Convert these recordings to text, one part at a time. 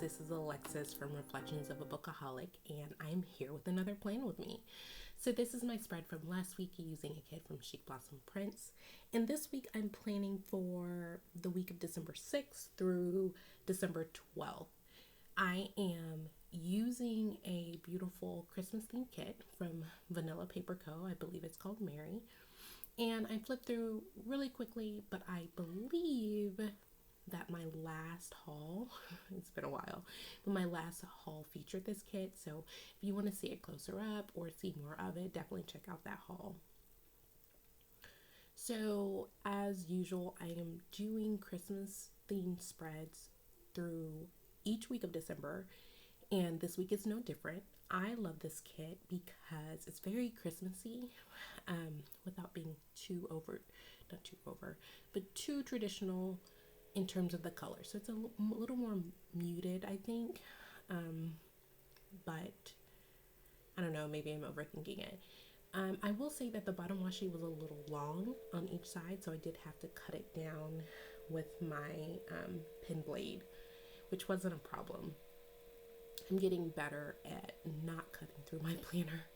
this is Alexis from Reflections of a Bookaholic, and I'm here with another plan with me. So this is my spread from last week using a kid from Chic Blossom Prints, and this week I'm planning for the week of December 6th through December 12th. I am using a beautiful Christmas themed kit from Vanilla Paper Co. I believe it's called Mary. And I flipped through really quickly, but I believe that my last haul, it's been a while, but my last haul featured this kit. So if you want to see it closer up or see more of it, definitely check out that haul. So as usual, I am doing Christmas themed spreads through each week of December, and this week is no different. I love this kit because it's very Christmassy, without being not too over, but too traditional in terms of the color. So it's a little more muted, I think, but I don't know, maybe I'm overthinking it. I will say that the bottom washi was a little long on each side, so I did have to cut it down with my pen blade, which wasn't a problem. I'm getting better at not cutting through my planner,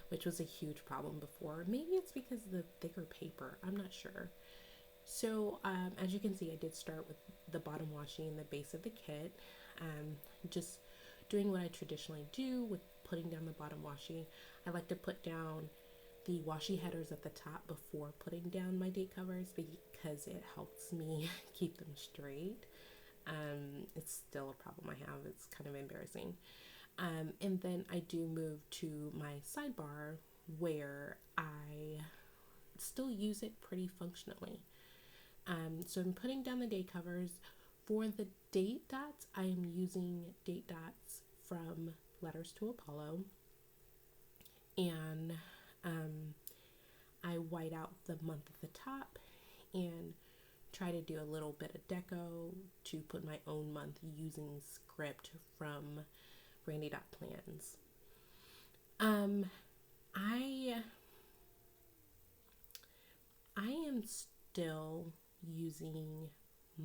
which was a huge problem before. Maybe it's because of the thicker paper, I'm not sure. So as you can see, I did start with the bottom washi and the base of the kit, just doing what I traditionally do with putting down the bottom washi. I like to put down the washi headers at the top before putting down my date covers because it helps me keep them straight. It's still a problem I have. It's kind of embarrassing. And then I do move to my sidebar where I still use it pretty functionally. So I'm putting down the date covers. For the date dots, I am using date dots from Letters to Apollo. And I white out the month at the top and try to do a little bit of deco to put my own month using script from Randy Dot Plans. I am still using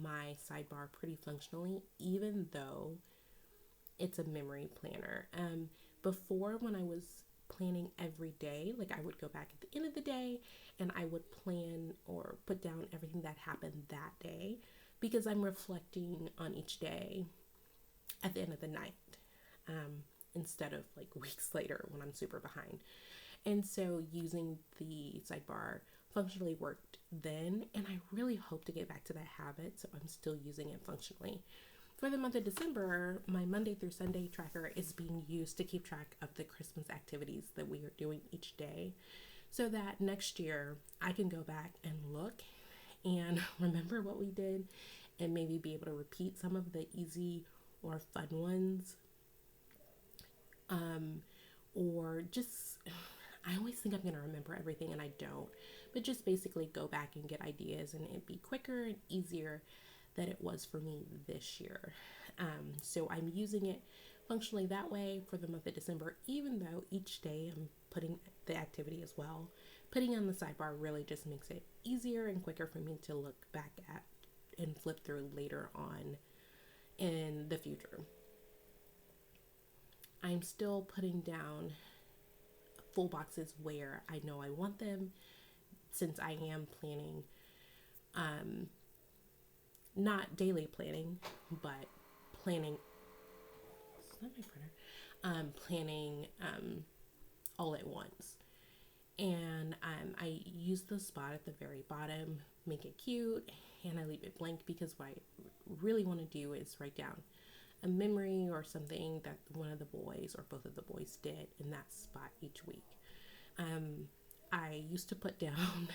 my sidebar pretty functionally, even though it's a memory planner. Before, when I was planning every day, like I would go back at the end of the day and I would plan or put down everything that happened that day because I'm reflecting on each day at the end of the night, instead of like weeks later when I'm super behind. And so using the sidebar functionally worked then, and I really hope to get back to that habit, so I'm still using it functionally. For the month of December, my Monday through Sunday tracker is being used to keep track of the Christmas activities that we are doing each day, so that next year I can go back and look and remember what we did and maybe be able to repeat some of the easy or fun ones. Or just, I always think I'm going to remember everything and I don't, but just basically go back and get ideas, and it'd be quicker and easier than it was for me this year. So I'm using it functionally that way for the month of December, even though each day I'm putting the activity as well. Putting on the sidebar really just makes it easier and quicker for me to look back at and flip through later on in the future. I'm still putting down full boxes where I know I want them, since I am planning, not daily planning, but planning, it's not my printer, planning all at once. And I use the spot at the very bottom, make it cute, and I leave it blank because what I really want to do is write down a memory or something that one of the boys or both of the boys did in that spot each week. I used to put down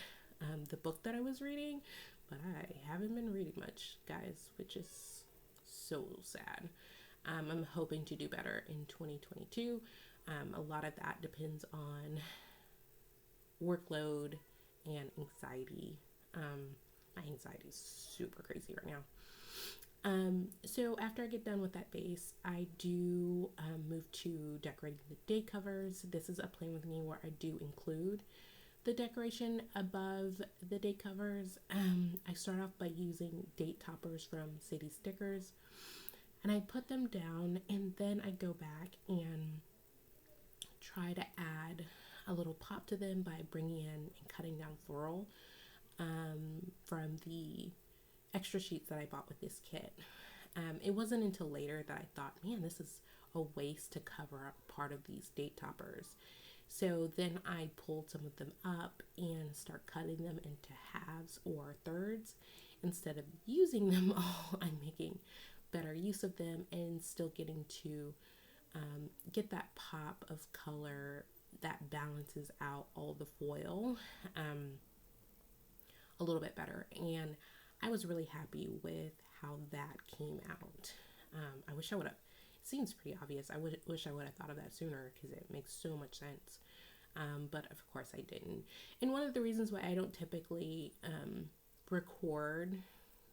the book that I was reading, but I haven't been reading much, guys, which is so sad. I'm hoping to do better in 2022. A lot of that depends on workload and anxiety. My anxiety is super crazy right now. So after I get done with that base, I do move to decorating the date covers. This is a plan with me where I do include the decoration above the date covers. I start off by using date toppers from City Stickers. And I put them down, and then I go back and try to add a little pop to them by bringing in and cutting down floral from the extra sheets that I bought with this kit. It wasn't until later that I thought, man, this is a waste to cover up part of these date toppers. So then I pulled some of them up and start cutting them into halves or thirds. Instead of using them all, I'm making better use of them and still getting to get that pop of color that balances out all the foil a little bit better. And I was really happy with how that came out. I wish I would have, it seems pretty obvious. Wish I would have thought of that sooner because it makes so much sense. But of course I didn't. And one of the reasons why I don't typically record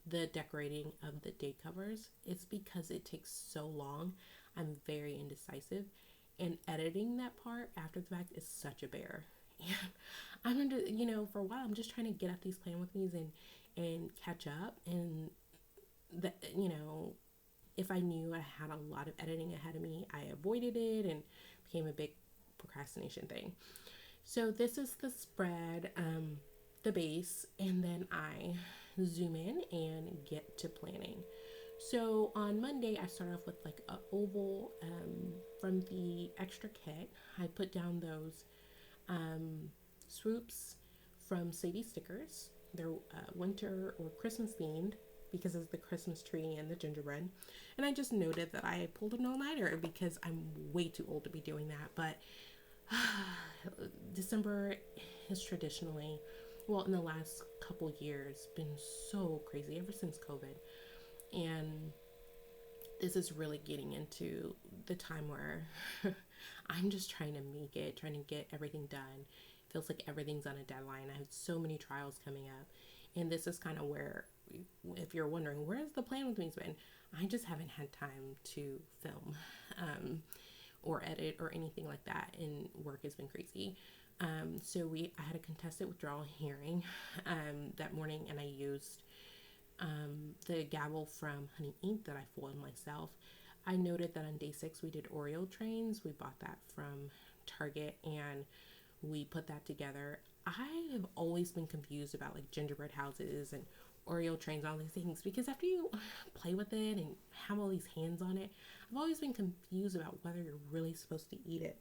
the decorating of the date covers is because it takes so long. I'm very indecisive, and editing that part after the fact is such a bear. And I'm under, for a while I'm just trying to get at these plan with me's and catch up. And that, if I knew I had a lot of editing ahead of me, I avoided it and became a big procrastination thing. So this is the spread, the base, and then I zoom in and get to planning. So on Monday, I start off with like a oval from the extra kit. I put down those swoops from Sadie Stickers. They're winter or Christmas themed because of the Christmas tree and the gingerbread. And I just noted that I pulled an all-nighter because I'm way too old to be doing that. But December is traditionally, well, in the last couple years, been so crazy ever since COVID. And this is really getting into the time where I'm just trying to get everything done. It feels like everything's on a deadline. I have so many trials coming up. And this is kind of where, if you're wondering, where's the plan with me's been? I just haven't had time to film or edit or anything like that. And work has been crazy. So I had a contested withdrawal hearing that morning, and I used the gavel from Honey Ink that I foiled myself. I noted that on day 6 we did Oreo trains. We bought that from Target and we put that together. I have always been confused about like gingerbread houses and Oreo trains, all these things, because after you play with it and have all these hands on it, I've always been confused about whether you're really supposed to eat it.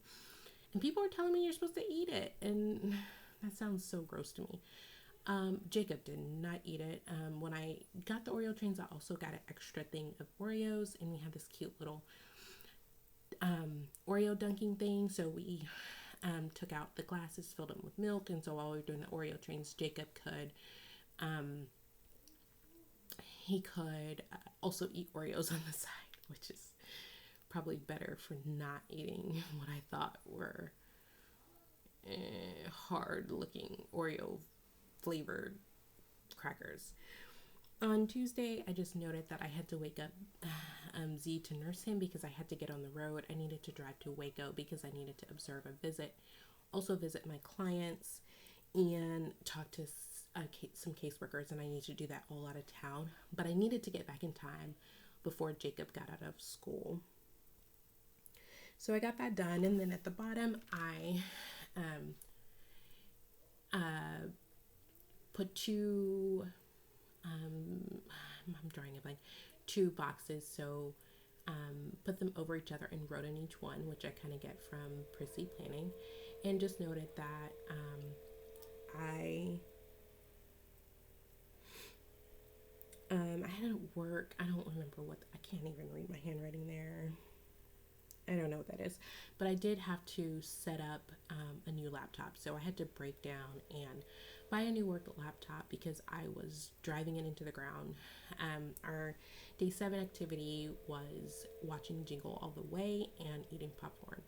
And people are telling me you're supposed to eat it, and that sounds so gross to me. Jacob did not eat it. When I got the Oreo trains, I also got an extra thing of Oreos, and we had this cute little Oreo dunking thing. So we took out the glasses, filled them with milk, and so while we were doing the Oreo trains, Jacob could also eat Oreos on the side, which is probably better for not eating what I thought were hard looking Oreo flavored crackers. On Tuesday, I just noted that I had to wake up Z to nurse him because I had to get on the road. I needed to drive to Waco because I needed to observe a visit, also visit my clients and talk to some caseworkers, and I needed to do that all out of town. But I needed to get back in time before Jacob got out of school. So I got that done, and then at the bottom, I put I'm drawing a blank, 2 boxes. So put them over each other and wrote in each one, which I kind of get from Prissy Planning, and just noted that I had to work. I don't remember I can't even read my handwriting there. I don't know what that is, but I did have to set up a new laptop. So I had to break down and buy a new work laptop because I was driving it into the ground. Our day 7 activity was watching Jingle All the Way and eating popcorn.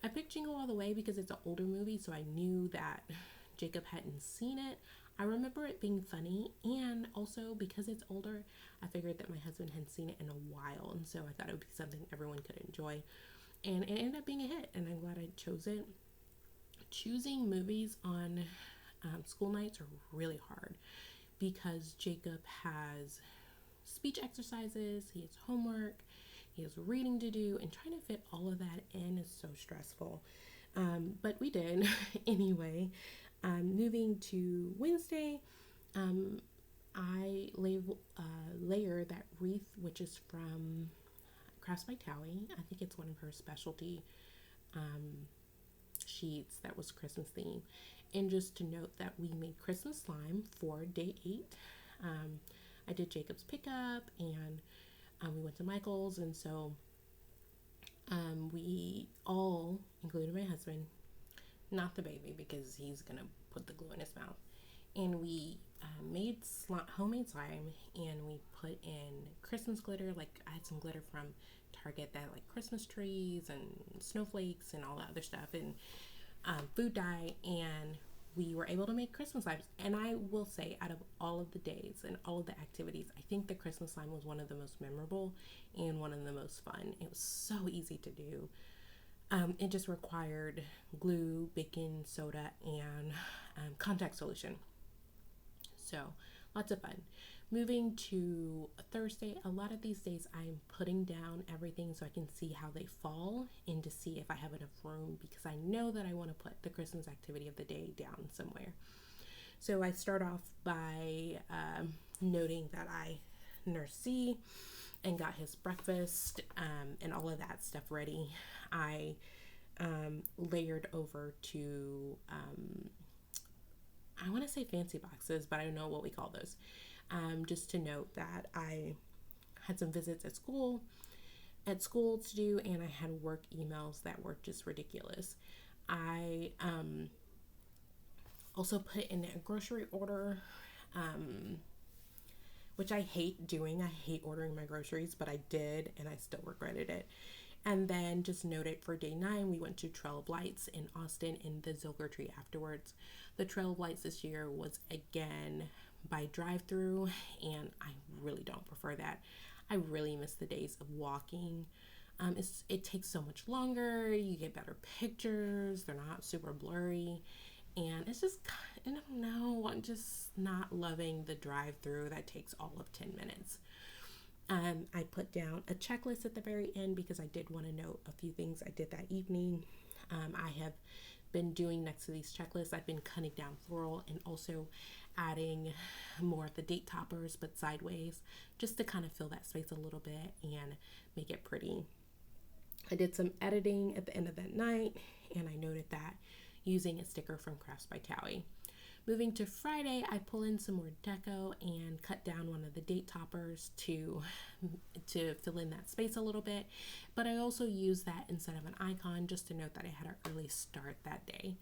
I picked Jingle All the Way because it's an older movie, so I knew that Jacob hadn't seen it. I remember it being funny, and also because it's older, I figured that my husband hadn't seen it in a while, and so I thought it would be something everyone could enjoy. And it ended up being a hit, and I'm glad I chose it. Choosing movies on school nights are really hard because Jacob has speech exercises, he has homework, he has reading to do, and trying to fit all of that in is so stressful. But we did anyway. Moving to Wednesday, I layer that wreath, which is from Crafts by Towie. I think it's one of her specialty sheets that was Christmas theme. And just to note that we made Christmas slime for day 8. I did Jacob's pickup, and we went to Michael's, and so we all, including my husband, not the baby because he's gonna put the glue in his mouth, and we made homemade slime, and we put in Christmas glitter. Like, I had some glitter from Target that like Christmas trees and snowflakes and all that other stuff, and food dye, and we were able to make Christmas limes. And I will say, out of all of the days and all of the activities, I think the Christmas slime was one of the most memorable and one of the most fun. It was so easy to do. It just required glue, baking soda, and contact solution. So lots of fun. Moving to Thursday, a lot of these days I'm putting down everything so I can see how they fall and to see if I have enough room, because I know that I want to put the Christmas activity of the day down somewhere. So I start off by noting that I nursed Z and got his breakfast and all of that stuff ready. I layered over to, I want to say fancy boxes, but I don't know what we call those. Just to note that I had some visits at school to do, and I had work emails that were just ridiculous. I also put in a grocery order, which I hate doing. I hate ordering my groceries, but I did, and I still regretted it. And then just noted for day 9, we went to Trail of Lights in Austin and the Zilker Tree afterwards. The Trail of Lights this year was again by drive-through, and I really don't prefer that. I really miss the days of walking. It takes so much longer. You get better pictures. They're not super blurry. And it's just, I don't know, I'm just not loving the drive-through that takes all of 10 minutes. I put down a checklist at the very end because I did want to note a few things I did that evening. I have been doing next to these checklists, I've been cutting down floral and also adding more of the date toppers, but sideways, just to kind of fill that space a little bit and make it pretty. I did some editing at the end of that night, and I noted that using a sticker from Crafts by Towie. Moving to Friday, I pull in some more deco and cut down one of the date toppers to fill in that space a little bit. But I also used that instead of an icon just to note that I had an early start that day.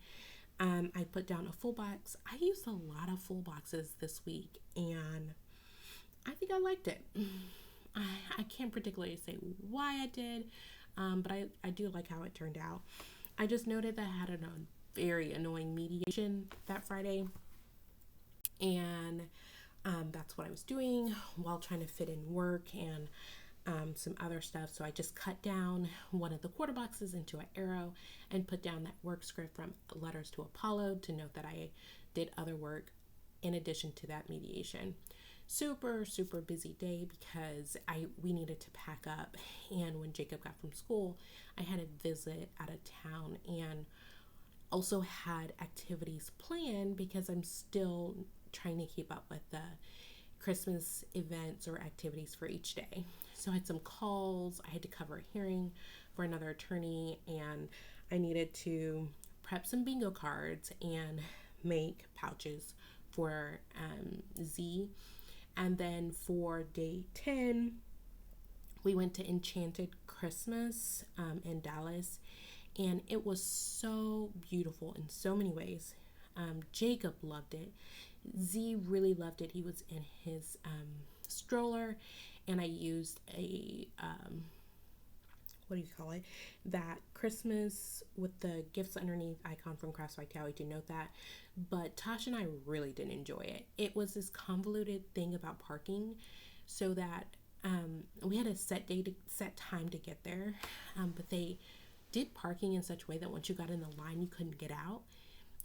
I put down a full box. I used a lot of full boxes this week, and I think I liked it. I can't particularly say why I did, but I do like how it turned out. I just noted that I had a very annoying mediation that Friday, and that's what I was doing while trying to fit in work and some other stuff. So I just cut down one of the quarter boxes into an arrow and put down that work script from Letters to Apollo to note that I did other work in addition to that mediation. Super busy day because we needed to pack up, and when Jacob got from school, I had a visit out of town and also had activities planned because I'm still trying to keep up with the Christmas events or activities for each day. So I had some calls, I had to cover a hearing for another attorney, and I needed to prep some bingo cards and make pouches for Z. And then for day 10, we went to Enchanted Christmas in Dallas, and it was so beautiful in so many ways. Jacob loved it. Z really loved it. He was in his stroller, and I used a that Christmas with the gifts underneath icon from Crafts by Towie to note that. But Tasha and I really didn't enjoy it. It was this convoluted thing about parking, so that we had a set time to get there, but they did parking in such a way that once you got in the line, you couldn't get out.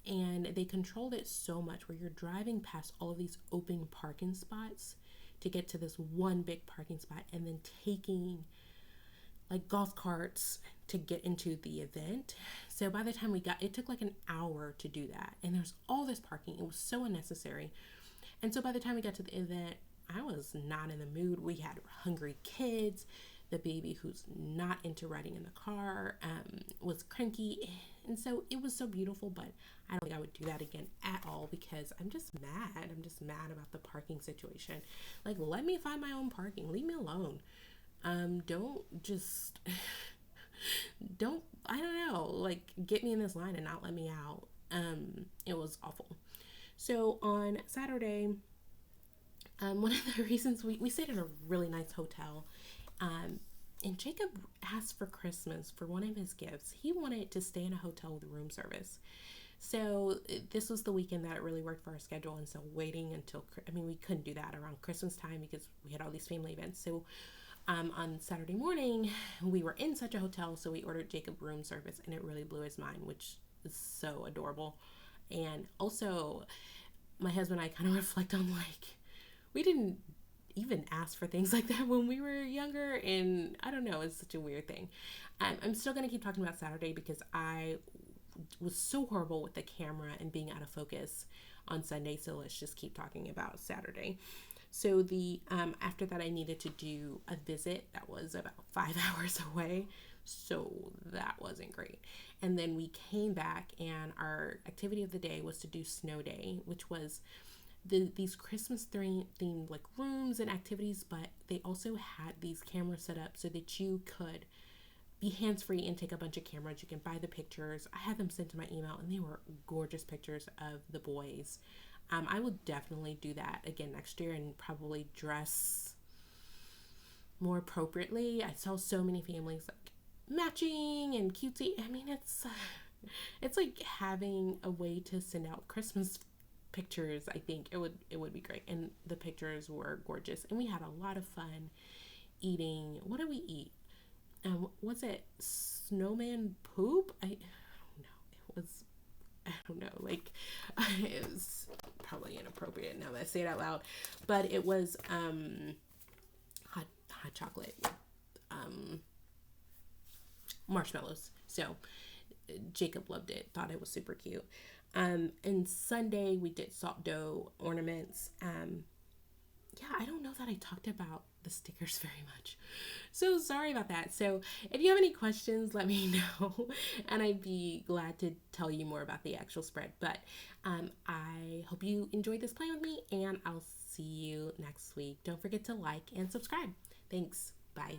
And they controlled it so much where you're driving past all of these open parking spots to get to this one big parking spot, and then taking like golf carts to get into the event. So by the time we got, it took like an hour to do that. And there's all this parking. It was so unnecessary. And so by the time we got to the event, I was not in the mood. We had hungry kids. The baby who's not into riding in the car was cranky. And so it was so beautiful, but I don't think I would do that again at all because I'm just mad. I'm just mad about the parking situation. Like, let me find my own parking. Leave me alone. Don't just, don't, I don't know, like get me in this line and not let me out. It was awful. So on Saturday, one of the reasons we stayed at a really nice hotel, and Jacob asked for Christmas for one of his gifts. He wanted to stay in a hotel with room service. So this was the weekend that it really worked for our schedule. And so waiting until, we couldn't do that around Christmas time because we had all these family events. So on Saturday morning, we were in such a hotel. So we ordered Jacob room service and it really blew his mind, which is so adorable. And also my husband and I kind of reflect on like, we didn't even ask for things like that when we were younger, and I don't know, it's such a weird thing. I'm still going to keep talking about Saturday because I was so horrible with the camera and being out of focus on Sunday, so let's just keep talking about Saturday. So the after that I needed to do a visit that was about 5 hours away, so that wasn't great. And then we came back and our activity of the day was to do snow day, which was these Christmas themed like rooms and activities, but they also had these cameras set up so that you could be hands-free and take a bunch of cameras. You can buy the pictures. I had them sent to my email and they were gorgeous pictures of the boys. I will definitely do that again next year and probably dress more appropriately. I saw so many families like matching and cutesy. It's like having a way to send out Christmas pictures. I think it would be great, and the pictures were gorgeous, and we had a lot of fun eating. What did we eat? Was it snowman poop? I don't know. It was, I don't know, like it was probably inappropriate now that I say it out loud, but it was hot chocolate with marshmallows. So Jacob loved it, thought it was super cute. And Sunday we did salt dough ornaments. Yeah, I don't know that I talked about the stickers very much. So sorry about that. So if you have any questions, let me know. And I'd be glad to tell you more about the actual spread. But I hope you enjoyed this play with me, and I'll see you next week. Don't forget to like and subscribe. Thanks. Bye.